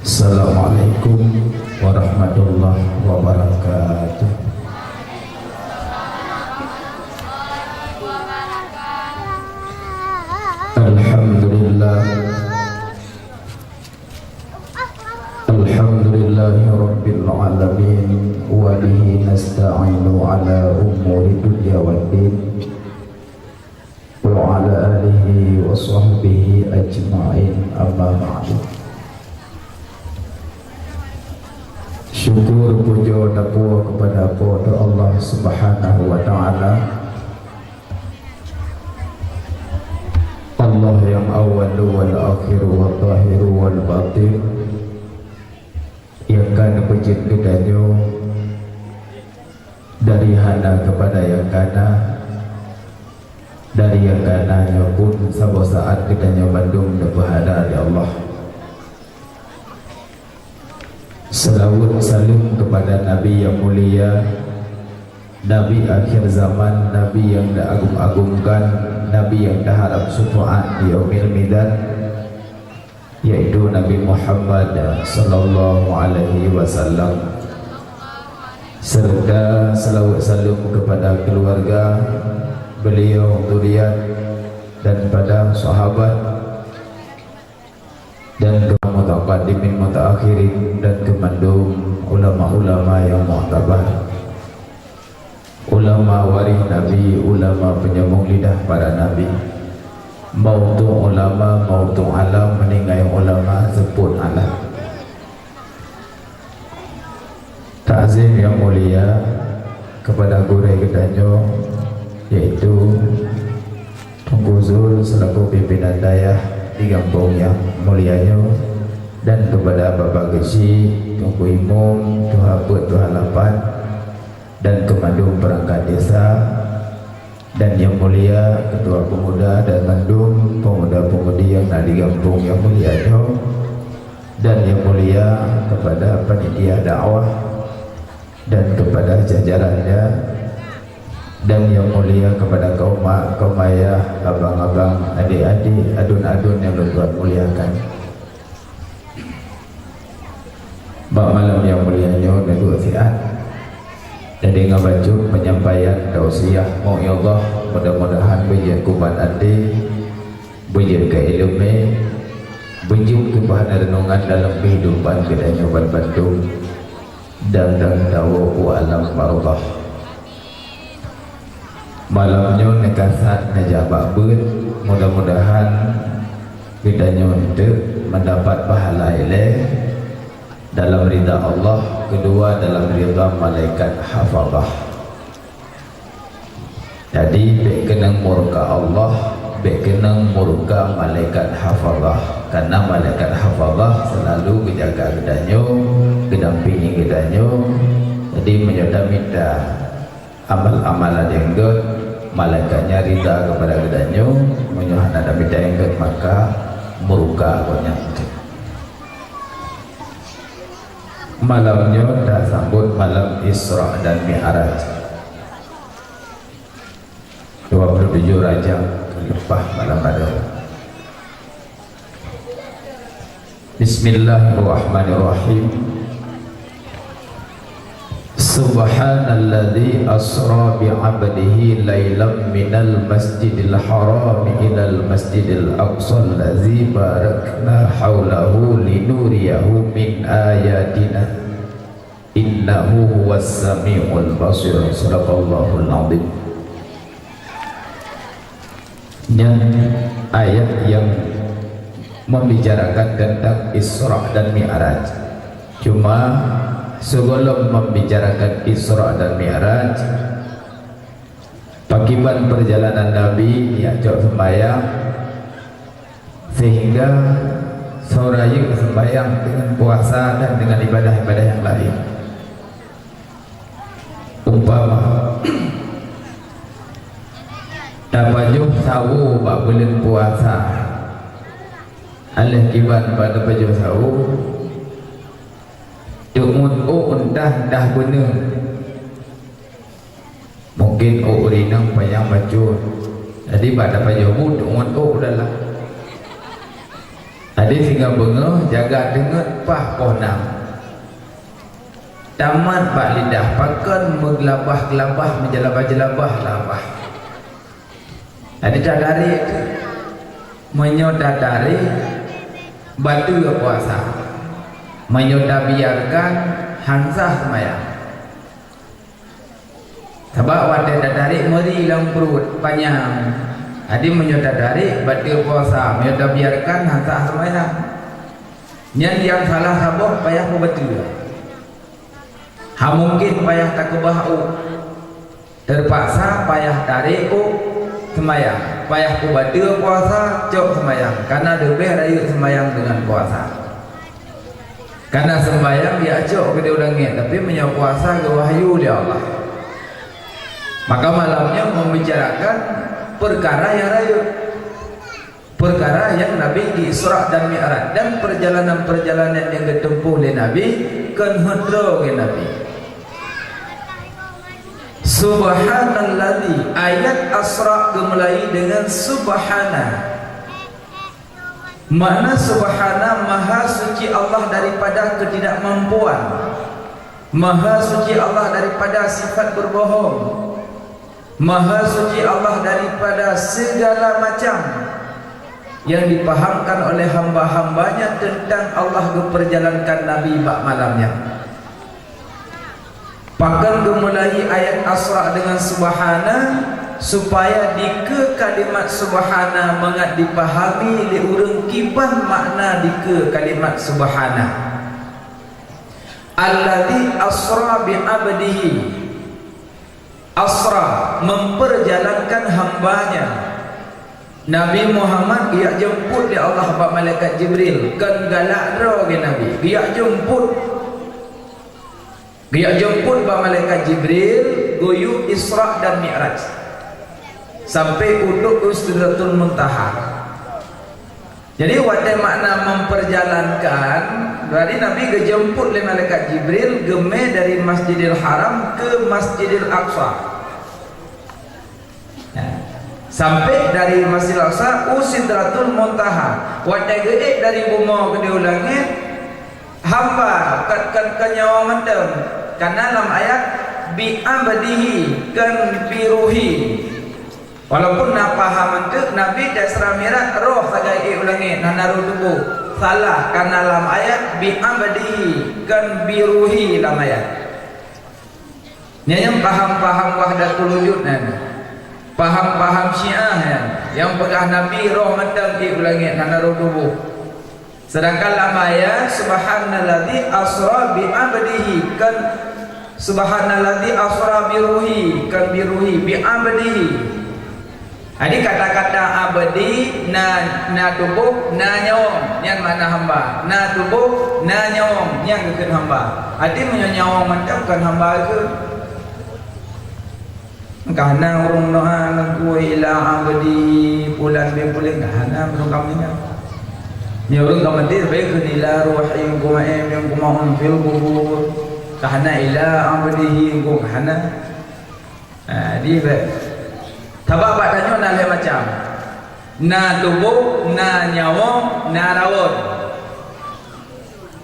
Assalamualaikum warahmatullahi wabarakatuh. Alhamdulillah, alhamdulillahi rabbil alamin, wa bihi nasta'inu ala umuri dunya waddin, wa ala alihi wa sahbihi ajma'in, amma ba'du. Syukur puja takwa kepada Allah Subhanahu wa ta'ala, Allah yang awal wal akhir wal zahir wal batin, yang kana pejit kedanyo dari hana kepada yang kana, dari yang kananya pun sabar saat kedanyo bandung berhadap ya Allah. Selawat salam kepada Nabi yang mulia, Nabi akhir zaman, Nabi yang diagung-agungkan, Nabi yang diharap syafaat di yaumil midan, yaitu Nabi Muhammad sallallahu alaihi wasallam, serta selawat salam kepada keluarga beliau, zuriat dan pada sahabat dan mutaqaddimin mutaakhirin dan kemandum ulama-ulama yang mu'tabar, ulama waris Nabi, ulama penyambung lidah para Nabi, mautu ulama, mautu alam, meninggal ulama, sepun alam. Ta'zim yang mulia kepada Gurei Kedanyo, yaitu Tunku Zul selaku pimpinan dayah di kampung yang mulianya, dan kepada Bapak Gesi, Tunku Imum, Tuhan Put, Tuhan Lapan, dan kemandum perangkat desa, dan yang mulia Ketua Pemuda dan mandum pemuda-pemudi yang ada di kampung yang mulianya, dan yang mulia kepada panitia dakwah dan kepada jajarannya, dan yang mulia kepada kaum mak, kaum ayah, abang-abang, adik-adik, adun-adun yang Tuhan muliakan. Bak malam yang mulianya dan dua siat, dan dengan baca penyampaian tausiah mau ya Allah, mudah-mudahan berjaya kubat hati, berjaya keilmu, berjaya kebahagiaan renungan dalam kehidupan kita nyoban Bandung dan tahu alam barokah. Malamnya nekasat najabak ber, mudah-mudahan kita nyontek mendapat pahala ileh dalam ridha Allah, kedua dalam ridha malaikat hafazah. Jadi baik kenang murka Allah, baik kenang murka malaikat hafazah, karena malaikat hafazah selalu menjaga kedanyo, kedampingi kedanyo. Jadi menyodamita amal-amalan yang good, malaikatnya rida kepada kedanyo, menyohan ada bida yang good, maka murka banyak. Malamnya dah sambut malam Isra dan Mi'raj, 27 Rajab lepas malam Badar. Bismillahirrahmanirrahim. Subhanalladzi asra bi'abdihi laylam minal masjidil haram ilal masjidil aqsa allazi barakna hawlahu linuriyahu min ayatina innahu huwas sami'ul basir. Sadaqallahul azim. Yang ayat yang membicarakan tentang Isra dan Mi'raj. Cuma sebelum membicarakan Isra dan Mi'raj, pakiban perjalanan Nabi diajak sembahyang, sehingga soraya sembahyang dengan puasa dan dengan ibadah-ibadah yang lain. Umpama tabajuh sawu bak bulan puasa, alih kiban pada baju sawu Tumun undah dah guna, mungkin urinang payang baju, jadi pada pajamu tumun dah lah Hadis tinggal bengah jaga dengat pah ponam. Tamat bak lidah pakan menggelabah-gelabah menjelabah-jelabah labah. Ada cadari menyodari batu puasa. Menyoda biarkan hansah semayang. Sebab wadah dadari meri dalam perut panjang. Adi menyodari batu puasa, menyoda biarkan hansah semayang. Yang salah sabuk payah betul. Mungkin payah tak kebahau, terpaksa payah tarik semayang, payah baca puasa cok semayang, karena lebih raya semayang dengan puasa. Karena sembahyang dia cok ke dia ulangnya, tapi menyau puasa ke wahyu dia Allah. Maka malamnya membicarakan perkara yang raya, perkara yang Nabi di Isra dan Mi'raj, dan perjalanan-perjalanan yang ditempuh oleh Nabi kan hendra ke Nabi. Subhanalladzi, ayat Asra dimulai dengan subhana. Makna subhana, maha suci Allah daripada ketidakmampuan, maha suci Allah daripada sifat berbohong, maha suci Allah daripada segala macam yang dipahamkan oleh hamba-hambanya tentang Allah keperjalankan Nabi bak malamnya. Pakan dimulai ayat Asra dengan subhana, supaya dike kalimat subhana mengat dipahami li urang kipan makna dike kalimat subhana. Alladzi asra bi abdihi, asra memperjalankan hambanya. Nabi Muhammad dia jemput di Allah bak malaikat Jibril kan galak ro ke Nabi dia jemput bak malaikat Jibril goyu Isra dan Mi'raj sampai untuk Sidratul Muntaha. Jadi wadah makna memperjalankan dari Nabi dijemput oleh malaikat Jibril geme dari Masjidil Haram ke Masjidil Aqsa. Sampai dari Masjidil Aqsa Sidratul Muntaha. Wadah gede dari bumi ke diulangnya hamba kan nyawa mendem. Karena dalam ayat bi abdihi kan biruhi. Walaupun nak paham itu Nabi dasra mirat roh sagai ulangi nanaru tubuh salah karena dalam ayat bi abdihi kan biruhi dalam ayat. Yang paham-paham wahdatul wujud paham-paham Syiah yang pegah Nabi roh mendam ulangi nanaru tubuh. Sedangkan dalam ayat subhanalladzi asra bi abdihi kan subhanalladzi asra biruhi kan biruhi bi abdihi. Jadi kata-kata abdi na tubuh na nyawang yang mana hamba, na tubuh na nyawang yang kekan hamba. Adi menyawang macam kan hamba ke karena urung doa lagu ila abdi pulan bin pulan karena belum kami ni. Ni urung kami dia baik ila ruhi kumaim yang kumaun fil kubur karena ila abdihi karena di Tabak bak tanya nak lihat macam na tubuh, na nyawa, na rawon.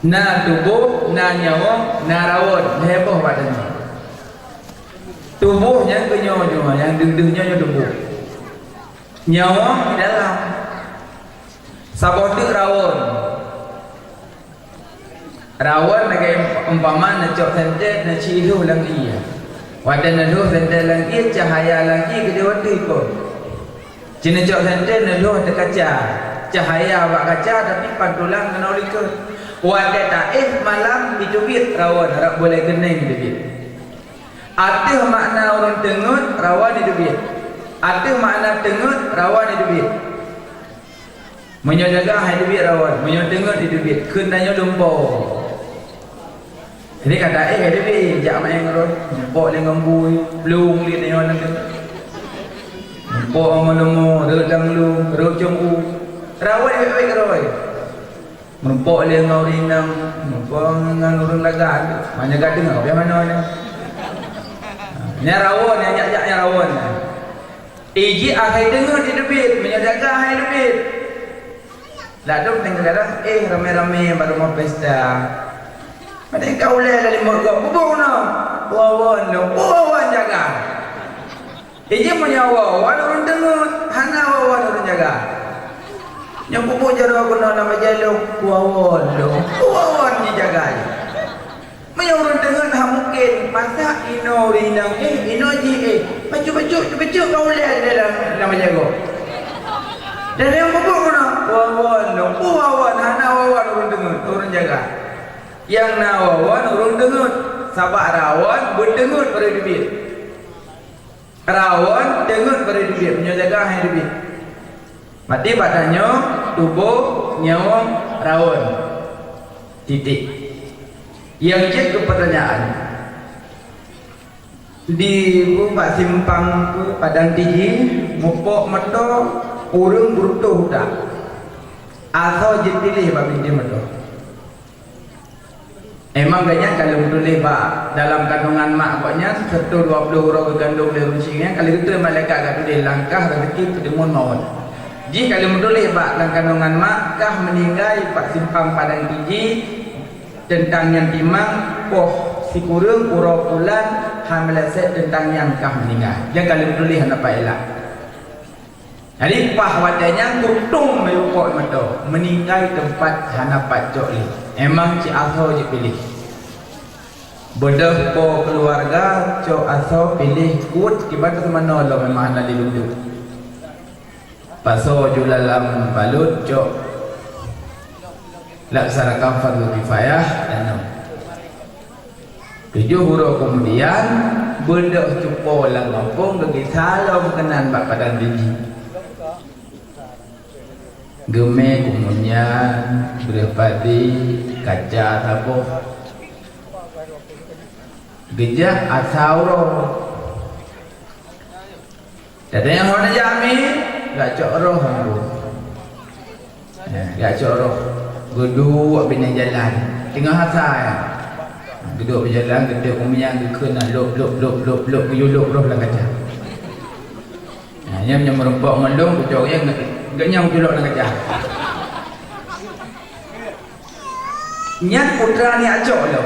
Na tubuh, na nyawa, na rawon. Heboh bak tanya. Tubuhnya ke nyawa, yang deng-dengnya tubuh. Nyawa di dalam. Sabotik rawon. Rawon lagi umpama nak cok sentet, nak ciluh lagi ya. Wadah naluh sentet lagi cahaya lagi ke dia waktu ikut. Cina cok sentet naluh ada kaca, cahaya bak kaca tapi pantulang kena ikut. Wadah taif malam hidupit rawan harap boleh gening hidupit. Arti makna orang tengut rawan hidupit. Arti makna tengut rawan hidupit. Menjaga hidupit rawan, menjaga hidupit. Kendanya lumpur. Jadi kata hidupit jak main ngerot. Pok dengan bui, belum lihat yang orang tu. Pok amalmu, redang lu, rojong u. Rawat baik rawat. Mempok dia ngau rinang, mempok dengan urang lagan. Mana gading kau yang mana ni? Ni rawon, yang jak-jaknya rawon. Iji akhir dengar hidupit, menjaga hidupit. Lalu tengah-tengah ramai-ramai baru mau pesta. Mana kau leh lima kau bubung no. Wawan jaga. Ia punya wawan orang dengut, hana wawan orang jaga. Yang bubung jaga aku nama jalur wawan ni jaga. Mana orang dengut mungkin masa ino rinang ino ji baju kau leh dalam nama jaga. Dan yang bubung no wawan hana wawan orang dengut orang jaga. Yang nawawan orang dengut. Sabak rawan berdengut pada bibir. Rawan dengut pada bibir. Menjaga yang bibir. Mati badannya tubuh nyawang rawan. Titik. Yang je pertanyaan. Di Pak Simpang Padang Tinggi mupok meto urung burutuh dah. Asal je pilih bab dia meto. Emang banyak kalau boleh pak dalam kandungan mak buatnya 120 orang gandung le runcingnya kalau kita malaikat kat boleh langkah rezeki kedemun maut. Jika kalau boleh pak dalam kandungan mak kah meninggal Pak Simpang Padang Tinggi tentang yang timang poh si kurung urau pulan hamalaset tentang yang kah meninggal. Yang kalau boleh apa elak. Jadi pah wadanya kutung mayukok mato meninggal tempat hanapat jok li. Emang ci aso je pilih. Bedah po keluarga cok aso pilih kut kibat semana lo memang nak dilunduk. Paso julalam balut cok laksanakan fardu kifayah dan 7 huruf kemudian bedah cupo lang kampung bagi salam kenan bak Padang Tinggi. Gemeh kemudian berpadi kaca tabuh gejah asauro ada yang mana jami gak coroh gak coroh geduk bina jalan tengah hasai geduk berjalan geduk kemudian kena lop kuyuluk roh lah kaca yang merempak mendung kecoknya ganyang julok nak kacang. Nyat putra ni acok lo.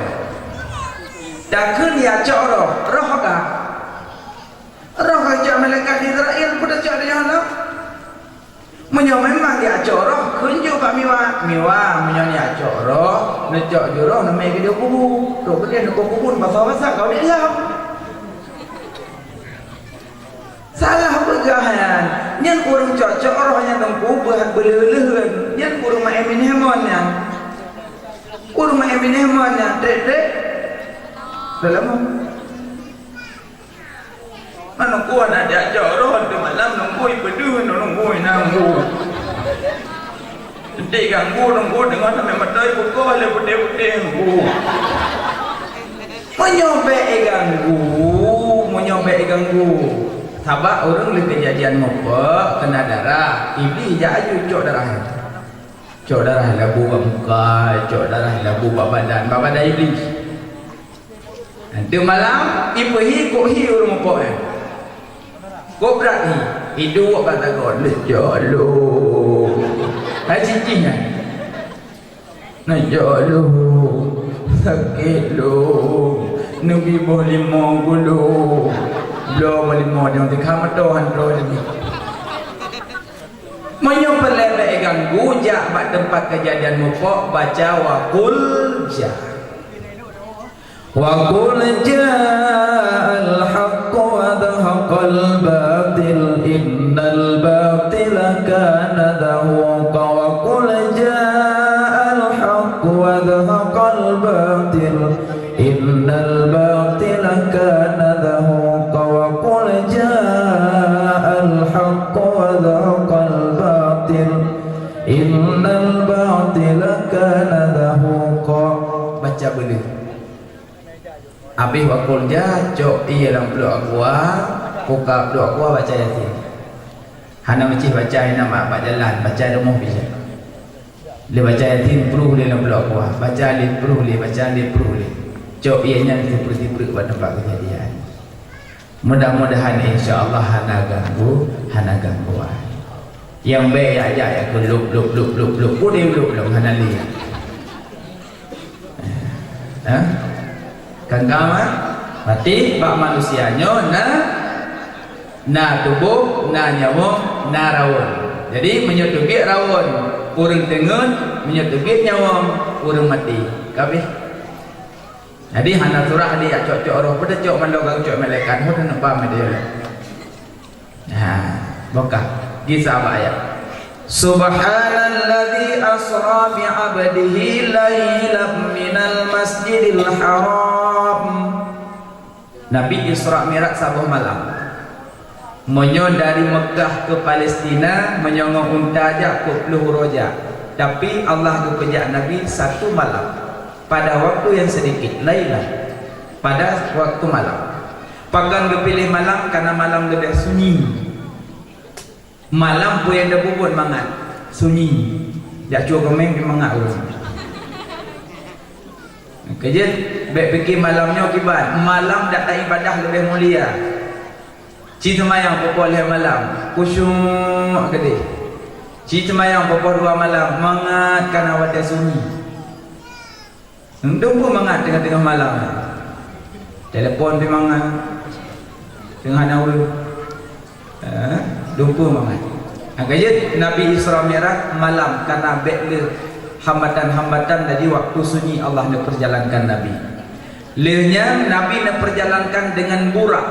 Dah ke ni acok lo. Roh ka? Roh acok malaikat Israel pun acok dia lo. Menyo memang dia acok roh. Kunjuk pak miwa menyo ni acok roh. Necok juroh namai ke dia kubu. Tok kemudian nak kubu pasal kau dia lah. Salah pegahan. Yang kurang cocok rohnya tempuh berlelehan. Yang kurang ma'emin hemonnya. Kurang ma'emin hemonnya. Dek. Dalam mana kuat nak diajak roh di malam nungguin berdua nungguin nanggu. Dek ganggu nunggu dengan sampai matai pukul oleh putih-putih nunggu. Menyobek ganggu. Sabak orang lebih kejadian ngopo kena darah iblis jaju cok darah labu bak muka cok darah labu bak badan iblis nanti malam ipahi kok hi orang ngopo kok berat ni hidup kata kau lecok lu hai cincin lecok lu sakit lu nabi boleh mau gulu belum boleh mau dia nanti kamu dohan ni. Menyo pelebek ganggu jak bak tempat kejadian mupok baca waqul ja. Waqul ja'al haqq wa dhaqal batil innal batila kana zahuqa waqul ja'al haqq wa dhaqal batil innal batila kana zahuqa وقل جاء الحق وذاق الباطل إن الباطل كان زهوقا. Baca boleh. Habis waqul ja cok iya dalam peluk aqua, buka peluk aqua baca yasin. Hana mesti baca nama apa jalan, baca rumah bisa. Dia baca yasin perlu dia dalam peluk aqua, baca alif perlu dia, baca alif perlu dia. Cok ianya seperti pada tempat kejadian. Mudah-mudahan insya-Allah hana ganggu. Yang baik aja ya aku lup putih lup hanali. Kagama mati bak manusianya na tubuh na nyawa na rawon. Jadi menyetugik rawon urang tengen, menyetugik nyawa urang mati. Kabeh. Jadi hana surah dia cocok roh pada cocok mandau cocok malaikat hot nak paham dia. Buka kisah ayat. Subhanalladzi asra bi 'abdihi lailan minal masjidil haram. Nabi Isra Mi'raj sabuh malam. Menyo dari Mekah ke Palestina menyongong unta aja ke Pluh Roja. Tapi Allah kepejak Nabi satu malam pada waktu yang sedikit, lailan, pada waktu malam. Pakan kepilih malam karena malam lebih sunyi. Malam pun yang dah bubun mangat sunyi. Dak cuak kemeng pergi mangat urang. Kerja baik fikir malamnya kibat. Malam dak tak ibadah lebih mulia. Ci semayang pukul 2 malam. Khusyuk kedih. Ci semayang pukul 2 malam mangat karena wadah sunyi. Endung pun mangat tengah-tengah malam. Telefon pergi mangat. Tengah naul. Dumpu mangat. Kerja Nabi Isra Mi'raj malam karena bekle hambatan-hambatan dari waktu sunyi Allah nak perjalankan Nabi. Lehnya Nabi nak perjalankan dengan burak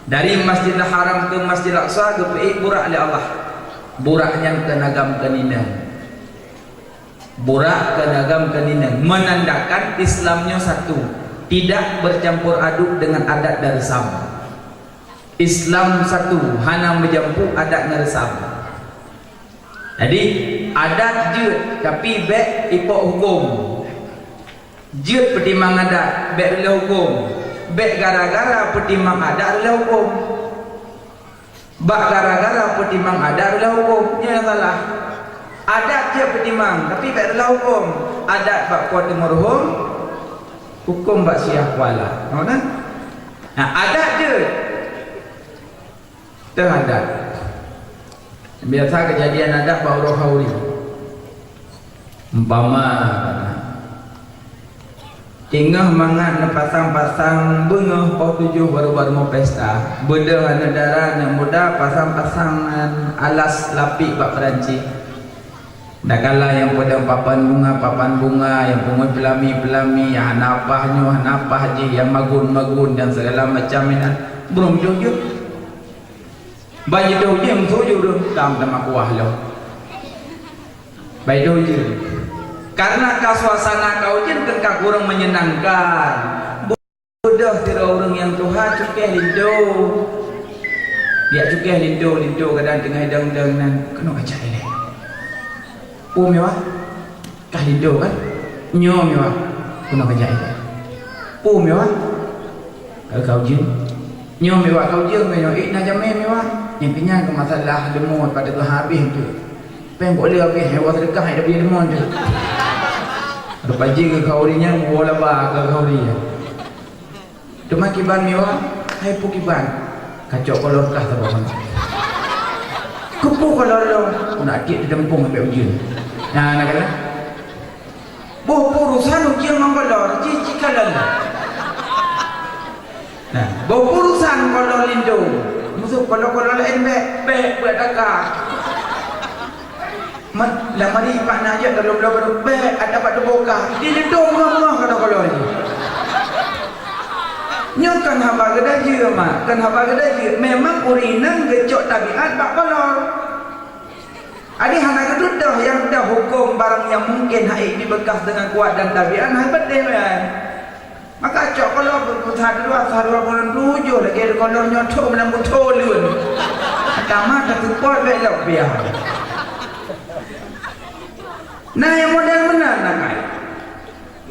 dari Masjidil Haram ke Masjidil Aqsa ke burak oleh Allah. Buraknya ke Nagam Keninang. Burak ke Nagam Keninang menandakan Islamnya satu, tidak bercampur aduk dengan adat dari Sam. Islam satu, hana menjampu adat ngeresam. Jadi adat jut tapi bek ipok hukum. Jut pertimang adat, bek rela hukum. Bek gara-gara pertimang adat rela hukum. Bak gara-gara pertimang adat rela hukum. Ini yang salah. Adat je pertimang tapi bek rela hukum. Adat bak kuat marhum, hukum bak siah kuala. Tahu tak? Nah, adat je terhadap biasa kejadian adat baru hauri umpama tinggal mangat pasang-pasang bunga pau 7 baru-baru mau pesta beda negara yang muda pasang-pasangan alas lapik bak Perancis dah kala yang pada papan bunga yang pungut pelami-pelami yang napah je yang magun-magun dan segala macam ini belum jujur. Bayi tu je yang tuju tu tam kuah lo. Bayi tu je. Karena suasana kau je kan kurang menyenangkan. Bodoh tira orang yang Tuhan cukeh lindo. Dia cukeh lindo kadang tengah hidang-hidang nan kena kacai le. Mewah. Kah lindo kan? Nyo mewah. Kena kacai le. Mewah. Kau je. Nyo mewah kau je nak jamai mewah. Yang kenyang ke masalah demon pada tu habis tu. Pen boleh habis hewan sedekah ada punya demon tu. Ada paji ke kaurinya bola ba ke kaurinya. Cuma kiban mewah, hai pu kiban. Kacau kolor kah tak apa. Kupu kolor lo, nak adik dempung sampai ujian. Nah, nak kata. Urusan ujian mangkolor, cici kalan. Nah, urusan kolor lindo. Musuh kalau lain bek buat takar. Lama ni pak nak je dalam belakang bek ada pada boka. Dia ledong bunga-bunga kalau ni. Nyokan haba gedaje mak, kan haba gedaje memang urinan gecok tabiat bak kolor. Adi hana gedut dah yang dah hukum barang yang mungkin haik dibekas dengan kuat dan tabiat hai betul kan. Maka cok kalau sahadua bulan 7 lagi kalau nyotok menang betul lun. Pertama ketupot belok biar. Nah yang model benar nak.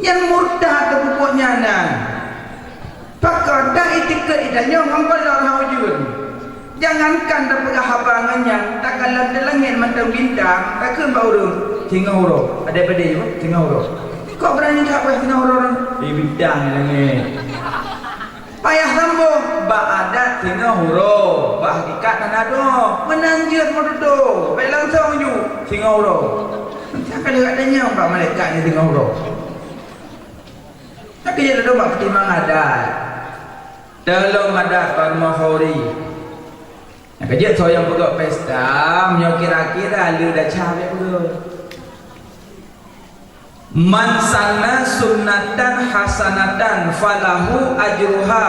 Yang murtad tu pokoknya nah. Pakar dah itikat idanya mengkolor haujud. Jangankan dapat habangannya tak kalah di langit mantau bintang tak ke bauru tinggal huruf. Ada pada itu tinggal huruf. Kau berani tak apa tinggal huruf? Di bintang langit. Payah sambung, bak adat tinggal huruf, bak hakikat dan ada menanjut mododo. baik langsung je tengok roh. Nanti akan adanya Pak malaikatnya tengok roh. Tak kira ada buat pertimbangan adat. Dalam adat Barmahori. Yang kerja soalnya buka pesta, menyo kira-kira lu dah cawe pula. Man sanna sunnatan hasanatan falahu ajruha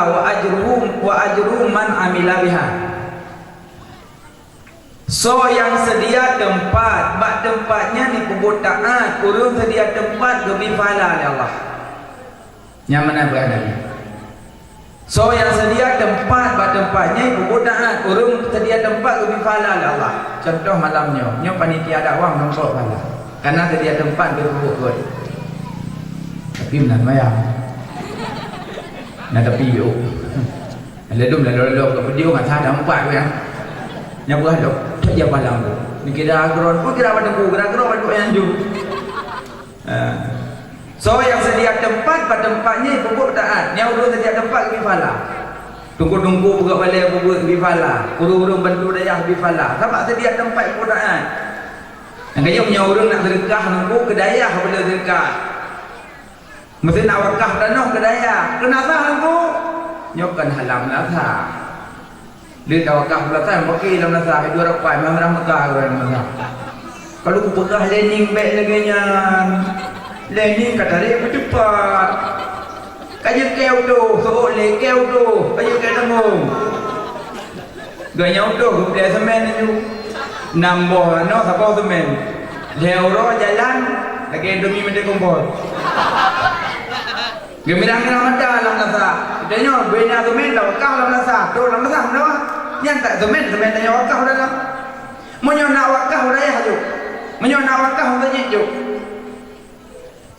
wa ajru man amila biha. So yang sedia tempat, bak tempatnya ni kubur taat, urung sedia tempat lebih pahala oleh Allah. Yang mana berada ni? So yang sedia tempat, bak tempatnya kubur taat, urung sedia tempat lebih pahala oleh Allah. Contoh malamnya, nyo panitia dakwah nampak pahala. Karena sedia tempat berkubur. Tapi benar bayar. Nak tepi yuk. Lalu ke video ngan sada empat kan. Nya buah dok. Dia balang tu. Ni kira agron, pun kira pada ku, kira agron pada yang ju. So yang sedia tempat pada tempatnya bubuk taat. Yang urus sedia tempat lebih pahala. Tunggu-tunggu buka balik bubuk lebih pahala. Urung-urung bantu dayah lebih pahala. Sebab sedia tempat bubuk taat. Yang kaya punya urung nak sedekah nunggu ke dayah bila sedekah. Mesti nak wakaf tanah ke dayah. Kenapa nunggu? Nyokan halam nasah. Dia dah wakaf belakang, bagi dalam nasah. Itu rapai, memang Mekah orang nasah. Kalau aku pegah lening baik lagi lening kata dia bercepat. Kaya keu tu, seorang le keu tu, kaya keu tanggung. Gaya tu, dia semen tu. Nambah, no, siapa semen. Lewro jalan, lagi demi menjadi kompor. Gemirang-gemirang mata dalam nasah. Tanya, bina semen dah wakaf dalam nasah. Tu dalam nasah, no? Yang tak semen tanya wakaf dalam. Menyo nak wakaf raya tu. Menyo nak wakaf tanya tu.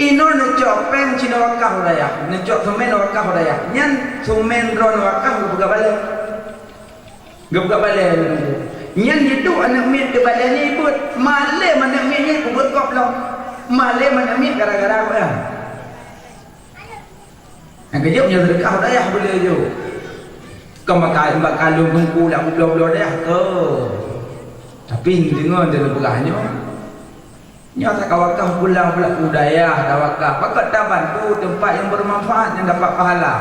Ino necok pen Cina wakaf raya. Necok semen wakaf raya. Yang semen ron wakaf buka balik. Buka balik. Yang itu anak mit di balik ni buat malam anak mit ni buat kop lah. Malam anak mit gara-gara apa ya? Yang kejap punya sedekah dayah boleh je. Kau makan kalung tungku lah belah-belah dayah ke. Tapi dengar dia berahnya. Nya tak wakaf pulang pula budaya dah wakaf. Pakat dah bantu tempat yang bermanfaat yang dapat pahala.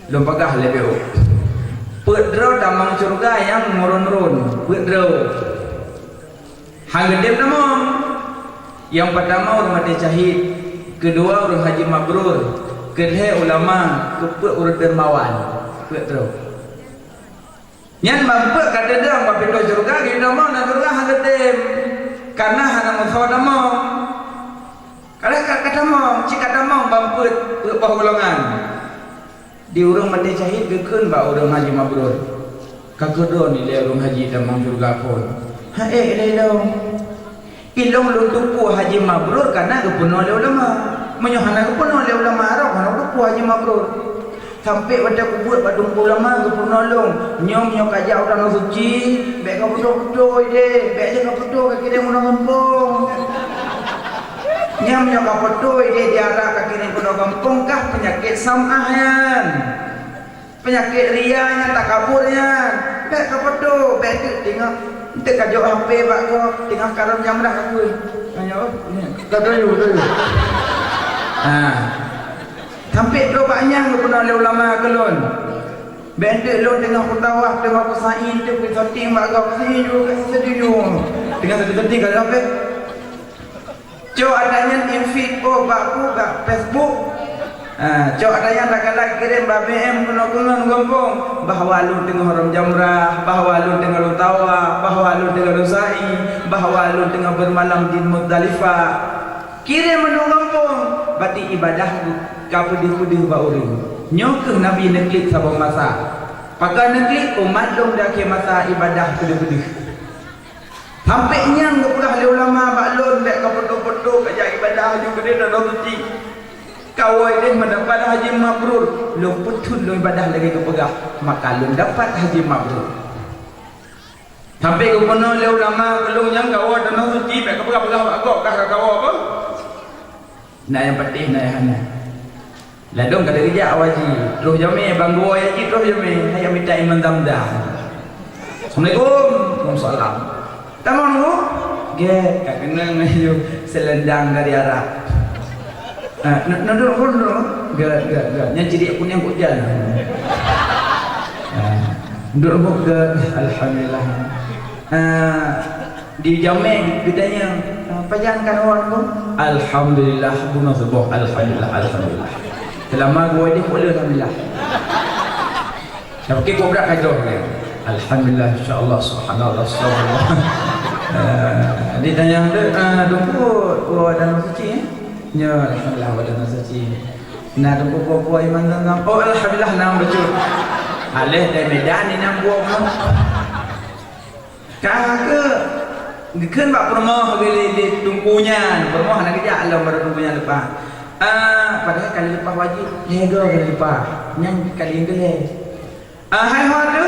Belum pagah lebih. Pedro damang surga yang murun-run. Pedro. Hang gedem nama. Yang pertama orang mati syahid. Kedua orang haji mabrur. Kedua ulama, kepuk urut dermawan. Betul. Yang mampu kata dia mampu pintu surga, kita mau nak surga hang dem. Karena hang musuh mau. Kalau kata mau, jika mau mampu bawah golongan. Di urang mati syahid gekeun ba urang haji mabrur. Kagedo ni le urang haji damang surga pun. Ha lelong. Ilong lu tupu haji mabrur karena kepenuh oleh ulama. Menyohana kepenuh oleh ulama Arab, kana tupu haji mabrur. Sampai pada kubur pada ulama ke penolong nyom kajak orang suci baik kau betul-betul dia baik je kau betul kaki dia munang kampung nyom kau betul dia diarah kaki dia munang kampung kah penyakit sam'ahnya penyakit rianya takaburnya baik kau betul baik tu tengok kita kajak HP pak kau tengok karam jam dah aku tanya kata you sampai terobaknya ke pernah oleh ulama kelon. Bendek lo tengah kutawah, tengah kusain tu pergi soting mak kau sini juga sedih juga. Tengah sedih-sedih kalau apa? Cok adanya info bakku kat Facebook. Cok adanya tak kalah kirim BBM kena-kena kampung bahawa lu tengah haram jamrah, bahawa lu tengah lu tawaf, bahawa lu tengah lu sa'i, bahawa lu tengah bermalam di Muzdalifah. Kirim menu kampung, berarti ibadah kau pedih-pedih ba orang. Nyok Nabi neklik sabang masa. Pakai neklik umat dong dah ke masa ibadah pedih-pedih. Sampai nyang kepelah oleh ulama baklon dak kau pedo-pedo kerja ibadah juga dia dah suci. Kau dia mendapat haji mabrur, lu petun lu ibadah lagi kepegah, maka lu dapat haji mabrur. Sampai ke penuh oleh ulama belum nyang kau dah suci, dak kepegah-pegah kau kau apa? Nak yang penting nak yang hana. Ladong kata kerja awaji. Terus jami banggu ayaji terus jami. Hayam minta iman damdah. Assalamualaikum. Waalaikumsalam. Tak Ge, kat kena ngayu selendang dari Arab. Nunduk pun ge. Yang jadi aku yang kok jalan. Nunduk pun ge, alhamdulillah. Di Jameh bedanya pajankan orang tu. Alhamdulillah, guna sebuah alhamdulillah. Selama gua ni boleh alhamdulillah. Tapi kau berak kacau dia. Alhamdulillah, insyaAllah, subhanallah, dia tanya tunggu danau suci ya alhamdulillah danau suci nak tunggu buah iman tentang oh alhamdulillah nam betul alih dari Medan ni nam buah kakak diken bak permoh di tungkunya permoh nak kerja alam baru tungkunya lepas padahal kali lepas wajib nego kali lepas yang kali yang gele hai hot tu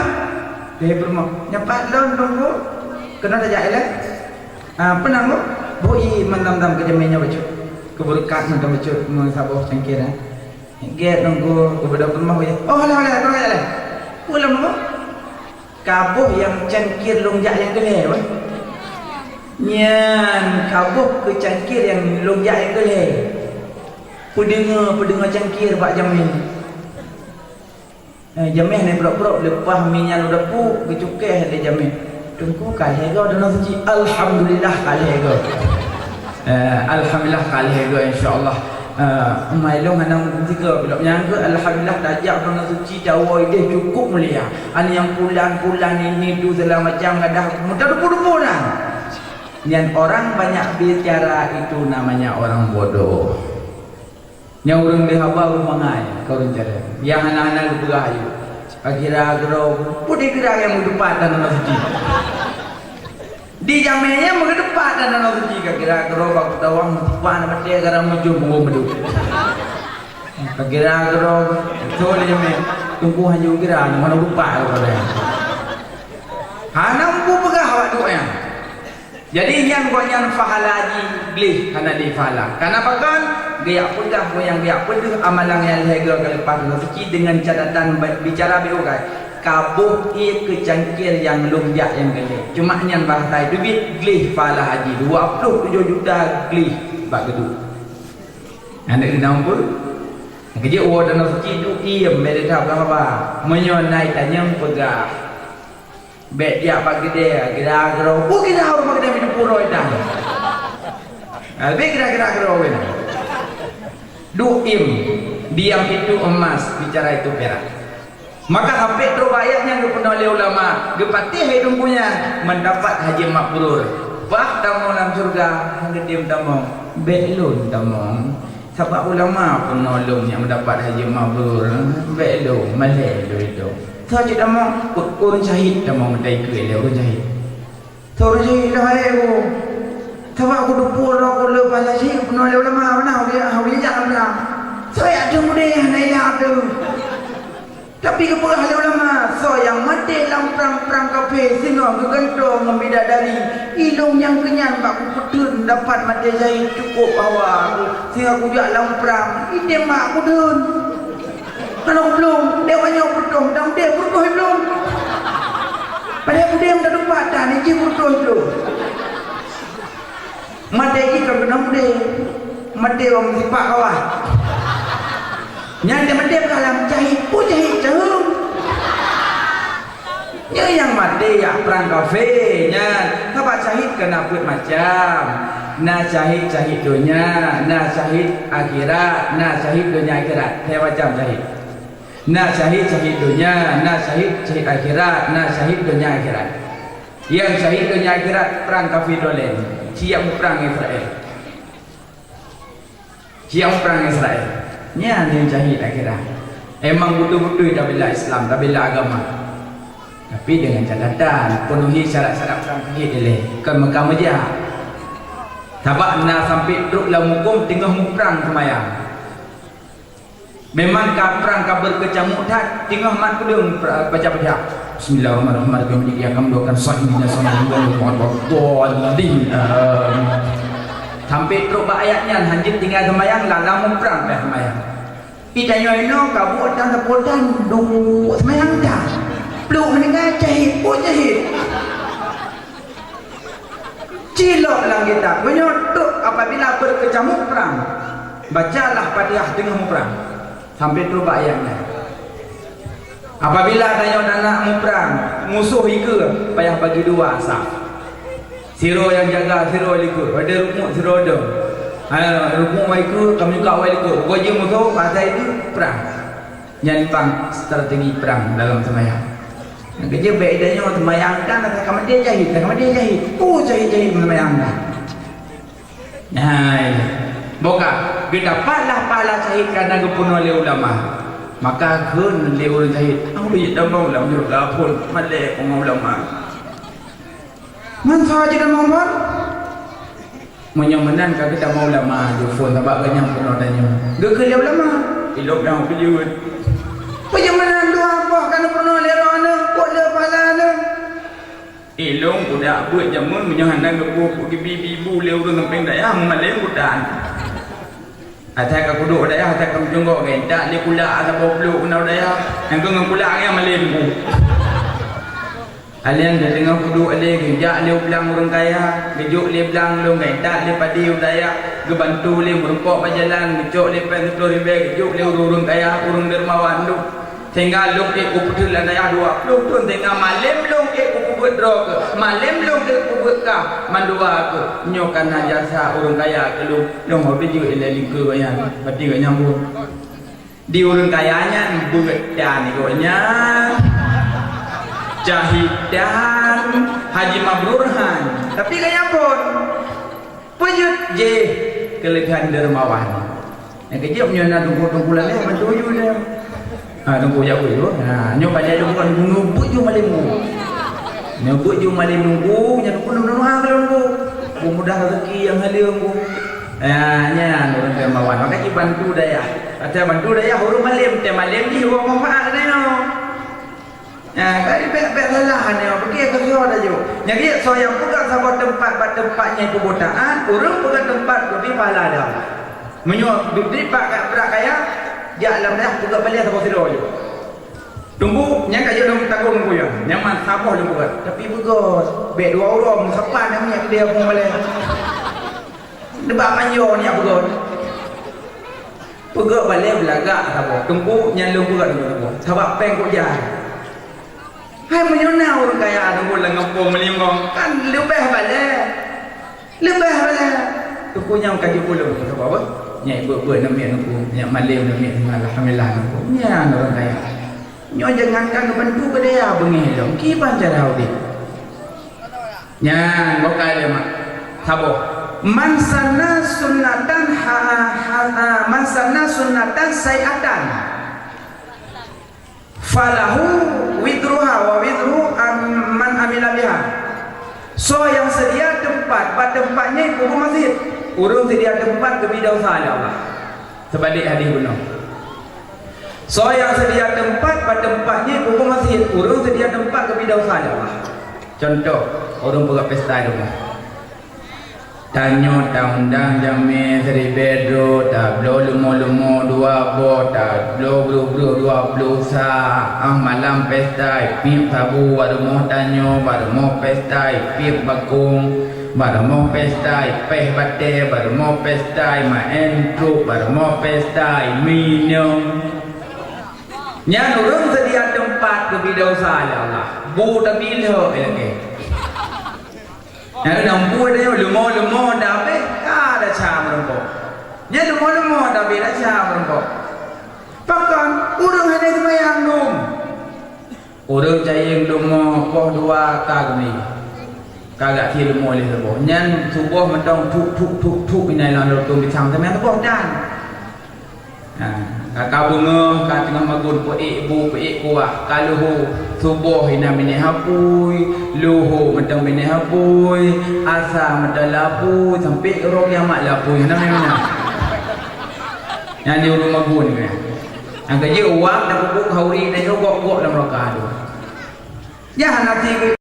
dia permoh nyapat lon tunggu kena tajak elak penang lo boi mandam-dam ke jamenya baca keberkat mandam baca mensabuh cangkir get nunggu kepada rumah ya oh lah pulang lo kabuh yang cangkir longjak yang gele apa nyan kabuh ke cangkir yang longjak yang gele pendengar cangkir pak jamin jamin ni pura-pura lepas minyak udah pu kecukeh dia jamin tunggu kali ego danau suci alhamdulillah kali ego alhamdulillah kali ego insyaallah mailong anang tiga bila nyangka alhamdulillah tajak danau suci dawa dia cukup mulia ani yang bulan-bulan ini tu segala macam ada mudah dupu-dupu dah yang orang banyak bicara itu namanya orang bodoh yang orang dihabau mangai kau rencana yang anak-anak berayu kira gerau putih kira yang mendepat dan danau suci di jamenya mendepat dan danau suci kira gerau bak tawang pan mati gara maju bungo medu kira gerau tole jame tunggu haju kira mana lupa orang hanam ku pegah awak doa jadi yang kau yang fahalaji glih karena di fahala karena bahkan gaya pun dah yang gaya pun tu amalan yang lega kelepas danau suci dengan catatan bicara biukai kabuh ia kecangkir yang longjak yang gede cuma yang bahasa itu duit glih fahala haji 27 juta glih bak geduk anda kena pun kerja orang danau suci tu ia mereka apa menyonai tanya pegah bet dia pagi dia kira-kira kita harus pakai dia hidup pura dah lebih kira-kira wena du'im diam itu emas bicara itu perak maka sampai terbayar yang dipenuhi oleh ulama gepatih hidup punya mendapat haji mabrur bah tamong dalam surga hangga diam tamong belum tamong sebab ulama penolong yang mendapat haji mabrur belum malelo itu sao chị đâm mong cô syahid đâm mong đây cười leo cô syahid thôi syahid dah aku sebab aku dupur aku lepas syahid penuh leo lama mana dia jangan bilang saya ada mudah naik ada tapi kepada leo lama so yang mati dalam perang kafe sino gegantong membidadari ilung yang kenyang aku petun dapat mati syahid cukup bawa aku sehingga aku jak dalam perang ini mak aku dun kalau belum, dia banyak berdoa, dan dia berdoa belum. Padahal dia dah dapat dah, dia berdoa belum. Mati ini kalau kena dia, mati orang sifat kawan. Yang dia mati berkalam jahit, pun jahit jahum. Yang mati ya perang kafirnya, kabar jahit kena buat macam. Na jahit dunia, na jahit akhirat, na jahit dunia akhirat. Dia macam jahit. Na syahid dunia, na syahid akhirat, na syahid dunia akhirat. Yang syahid dunia akhirat perang kafir dolen, siap perang Israel. Siap perang Israel. Nya yang syahid akhirat. Emang betul-betul dah bela Islam, dah bela agama. Tapi dengan catatan penuhi syarat-syarat perang kafir dia. Kan Mekah Mejah. Sebab nak sampai truk dalam hukum tengah perang semayang. Memang perang kabar kecamuk tak tengah mat kudung baca-baca Bismillahirrahmanirrahim dia akan mendoakan sahihnya sallallahu sampai teruk ayatnya hanjit tinggal semayang lalang perang dah semayang itanya ino kabut dan sepotan du semayang dah peluk mendengar jahit pun jahit Cilok lang kita menyotok apabila berkecamuk perang. Bacalah Fatihah tengah perang sampai terubah ayatnya. Apabila tanya anak mu perang, musuh ika payah bagi dua asap. Siro yang jaga, siro liku. Ada rukuk, siro ada. Rukuk waiku, kami kau waiku. Wajib musuh pasal itu perang. Yang bang strategi perang dalam semayang. Kerja bedanya semayangkan atau kamu dia jahit, kamu dia jahit. Jahit semayangkan. Nah, boka dapatlah pahala jahit kerana dipunuh oleh ulama. Maka kun oleh jahit. Aku dia dah mau ulama juga pun malek ulama. Man sahaja dah mau pun. Menyomenan kalau kita mau ulama, jufun sebab kenyang penuh tanya. Gak kerja ulama, ilok dah pilihan. Penyomenan dua apa? Kerana penuh oleh orang kuat le pahala le. Ilong budak buat jamun menyohanan gepuk ibu le urang tempeng daya malem budan. Atai ka kudu daya atai ka jonggok gendak le kula ada boblu unau daya. Yang kau kula yang malem bu. Alian dah dengar kudu ale gendak le ulang urang kaya, gejuk le belang lu gendak le padi daya, gebantu le merempok berjalan, gejok le pen telur ribe, gejuk le urang kaya, urang dermawan lu. Sehingga lung kupu dan daya 20 tahun sehingga malam lung kupu drog malam lung kupu ka mandua ke nyokan jasa urang kaya ke lung hobi juga ilali ke yang pati ke nyambung di urang kayanya bedan igonya Jahidan Haji Mabrurhan tapi kaya pun pejut je kelebihan dermawan yang kejap nyana tunggu-tunggu lagi bantuju dia tunggu jauh dulu. Nyoba dia bukan nunggu je malam nunggu. Nunggu je malam nunggu, nya nunggu nunggu. Mudah rezeki yang hadir nunggu. Nya orang dermawan. Maka bantu daya. Kata bantu daya huru malam, te malam di huru manfaat dai no. Kali pek salah ne, pergi ke so dah jo. Jadi so yang buka sabar tempatnya itu botaan, urang bukan tempat lebih pahala dah. Menyuap diberi pak berak kaya dia alam dah juga balik sama siro je. Tunggu yang kaya dalam takut nunggu ya. Nyaman sabar je buat. Tapi bagus. Bek dua orang sepan yang minyak dia pun balik. Debak manyo ni apa bagus. Pegak balik belagak sabar. Tunggu yang lu buat tunggu. Sebab peng kau jahat. Hai menyona orang kaya tunggu lah ngepung melingkong. Kan lebih balik. Lebih balik. Tunggu yang kaji pulau sebab apa? Nyai buat namanya aku, nyai malam namanya alhamdulillah aku. Nyai orang kaya. Nyai jangankan bantu ke dia bengi dong. Kiban cara awak. Nyai bukan dia mak. Sabo. Man sanna sunnatan sayatan. Falahu widruha wa widru man amila biha. So yang sedia tempat, pada tempatnya ibu masjid. Urung sedia tempat ke bidau salah Allah. Sebalik hadis benar. So yang sedia tempat pada tempatnya ibu masjid. Urung sedia tempat ke bidau salah Allah. Contoh, orang buat pesta rumah. Tanyo undang jami seri bedro tak blo lumo dua bota blo dua blusa malam pesta pip sabu baru tanyo baru pesta pip bakung baru pesta peh bate baru pesta main truk baru pesta minum nyan urang sedia tempat ke bidau salah Allah bu tapi lho lagi. Yang nampu dia lumo dah be ada cah merempok. Nya lumo dah be ada cah merempok. Pakan urang hanya semayang dum. Urang cayeng lumo poh dua kagni. Kagak ti lumo le sebo. Nyan subuh mentong tuk pinai lan tu bicang semayang poh dan. Kakak bunga kat tengah magun po ibu po kuah kaluhu subuh hina mini hapui luhu mentang mini hapui asa mentang lapui sampai orang yang mak lapui hina mana yang di rumah magun ni yang kerja uang dan bubuk hauri dan gok dalam raka tu jangan nanti